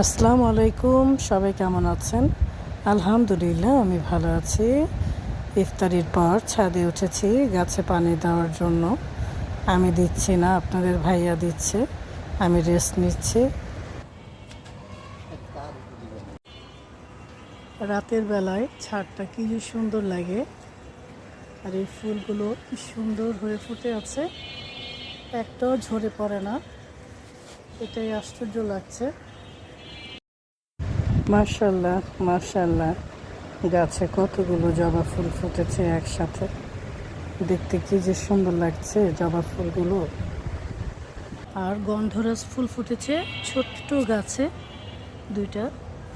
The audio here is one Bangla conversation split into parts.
আসসালামু আলাইকুম, সবাই কেমন আছেন? আলহামদুলিল্লাহ আমি ভালো আছি। ইফতারির পর ছাদে উঠেছি গাছে পানি দেওয়ার জন্য। আমি দিচ্ছি না, আপনাদের ভাইয়া দিচ্ছে, আমি রেস্ট নিচ্ছি। রাতের বেলায় ছাদটা কি যে সুন্দর লাগে, আর এই ফুলগুলো কি সুন্দর হয়ে ফুটে আছে, একটাও ঝরে পড়ে না, এটাই আশ্চর্য লাগছে। মাশাআল্লাহ মাশাআল্লাহ, গাছে কতগুলো জবা ফুল ফুটেছে একসাথে, দেখতে কি যে সুন্দর লাগছে জবা ফুলগুলো। আর গন্ধরাজ ফুল ফুটেছে ছোট্ট গাছে, দুইটা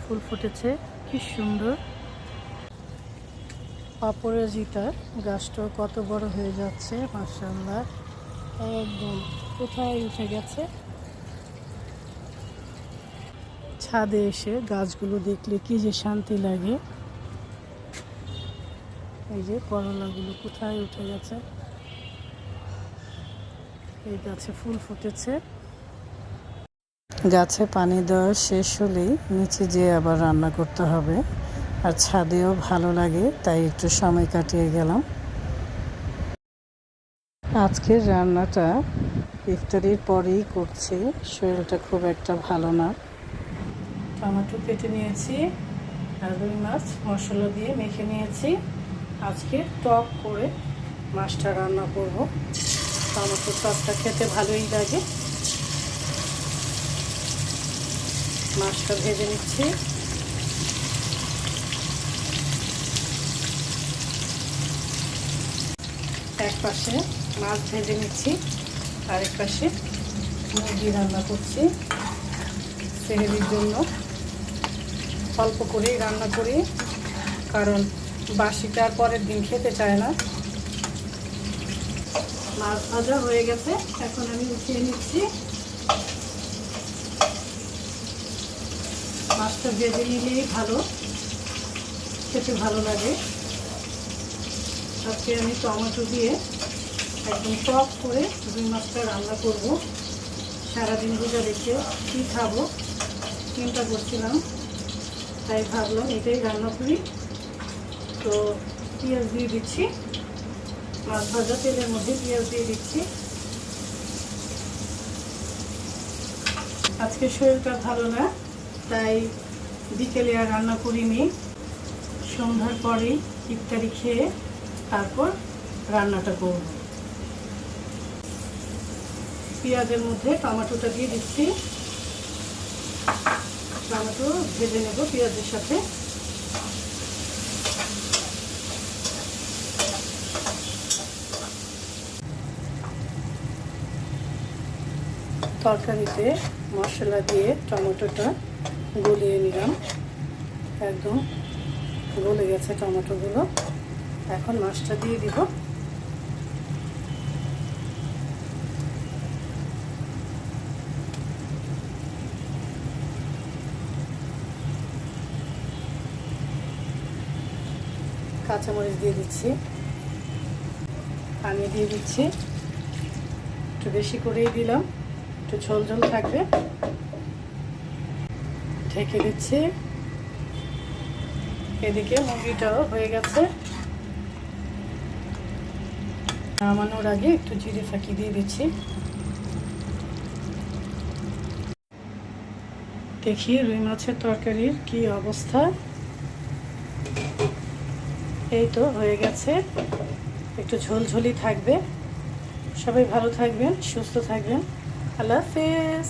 ফুল ফুটেছে, কি সুন্দর। অপরাজিতা গাছটাও কত বড় হয়ে যাচ্ছে, মাশাআল্লাহ, একদম কোথায় উঠে গেছে। ছাদে এসে গাছগুলো দেখলে কি যে শান্তি লাগে। এই যে করলাগুলো কোথায় উঠে গেছে, এই গাছে ফুল ফুটেছে। গাছে পানি দেওয়া শেষ হলেই নিচে যেয়ে আবার রান্না করতে হবে, আর ছাদেও ভালো লাগে, তাই একটু সময় কাটিয়ে গেলাম। আজকের রান্নাটা ইফতারির পরেই করছি, শরীরটা খুব একটা ভালো না। টমেটো কেটে নিয়েছি আর রুই মাছ মশলা দিয়ে মেখে নিয়েছি। আজকে টক করে মাছটা রান্না করব। টমেটোর টকটা খেতে ভালোই লাগে। মাছটা ভেজে নিচ্ছি। এক পাশে মাছ ভেজে নিচ্ছি, আরেক পাশে মুরগি রান্না করছি সেহরির জন্য। অল্প করেই রান্না করি, কারণ বাসিটা পরের দিন খেতে চায় না। মাছ ভাজা হয়ে গেছে, এখন আমি উঠিয়ে নিচ্ছি। মাছটা ভেজে নিলেই ভালো, খেতে ভালো লাগে। আজকে আমি টমেটো দিয়ে একদম টক করে রুই মাছটা রান্না করব। সারাদিন রোজা রেখে কী খাবো চিন্তা করছিলাম, তাই ভাবলাম এটাই রান্না করি। তো পেঁয়াজ দিয়ে দিচ্ছি, মাছ ভাজা তেলের মধ্যে পেঁয়াজ দিয়ে দিচ্ছি। আজকে শরীরটা ভালো না, তাই বিকেলে আর রান্না করিনি। সন্ধ্যার পরেই ইফতারি খেয়ে তারপর রান্নাটা করব। পেঁয়াজের মধ্যে টমেটোটা দিয়ে দিচ্ছি, টমেটো ভেজে নেব পেঁয়াজের সাথে। তরকারিতে মশলা দিয়ে টমেটোটা গলিয়ে নিলাম, একদম গলে গেছে টমেটোগুলো। এখন মাছটা দিয়ে দিব। কাঁচামরিচ দিয়ে দিচ্ছি, পানি দিয়ে দিচ্ছি, একটু বেশি করেই দিলাম, একটু ঝোল ঝোল থাকবে। ঢেকে দিচ্ছি। এদিকে মুরগিটাও হয়ে গেছে। নামানোর আগে একটু জিরে ফাঁকি দিয়ে দিচ্ছি। দেখি রুই মাছের তরকারির কি অবস্থা। এই তো হয়ে গেছে, একটু ঝোলঝোলি থাকবে। সবাই ভালো থাকবেন, সুস্থ থাকবেন। আল্লাহ হাফেজ।